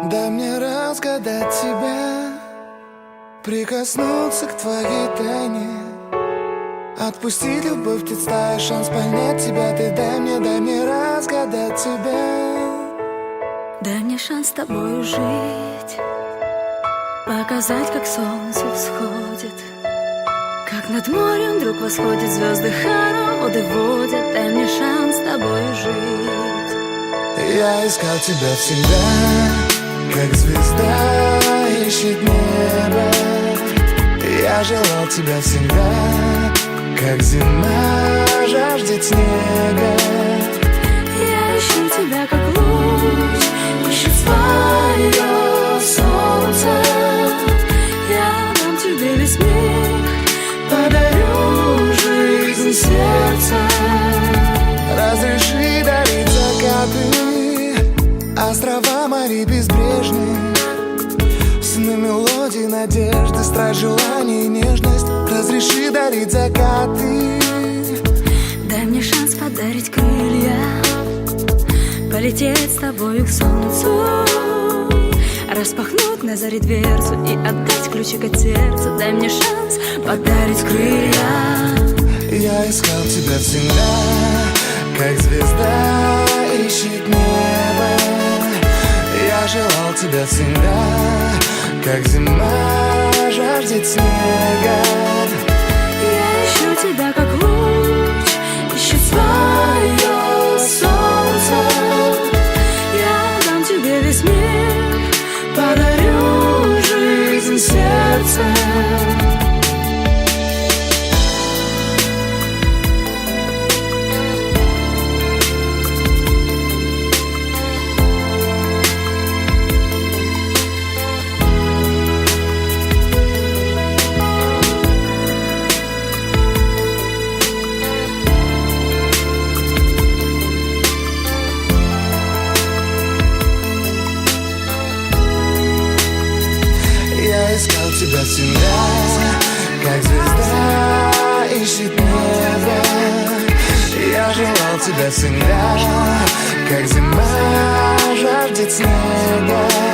Дай мне разгадать тебя, прикоснуться к твоей тайне, отпустить любовь, представь шанс понять тебя. Ты дай мне разгадать тебя. Дай мне шанс с тобою жить, показать, как солнце всходит, как над морем вдруг восходят звезды, хороводы водят. Дай мне шанс с тобою жить. Я искал тебя всегда, как звезда ищет небо. Я желал тебя всегда, как зима жаждет снега. Я ищу тебя, как луч ищет свое солнце. Я дам тебе весь мир, подарю жизнь сердца. Разреши дарить закаты, острова, моря безбрежные, сны, мелодии, надежды, страсть, желание и нежность. Разреши дарить закаты. Дай мне шанс подарить крылья, полететь с тобою к солнцу, распахнуть на заре дверцу и отдать ключик от сердца. Дай мне шанс подарить крылья. Я искал тебя всегда, как звезда ищет небо. Я желал тебя всегда, как зима жаждет снега. Я ищу тебя, как луч ищет свое солнце. Я дам тебе весь мир, подарю жизнь сердца. Я искал тебя всегда, как звезда ищет небо. Я желал тебя всегда, как зима жаждет снега.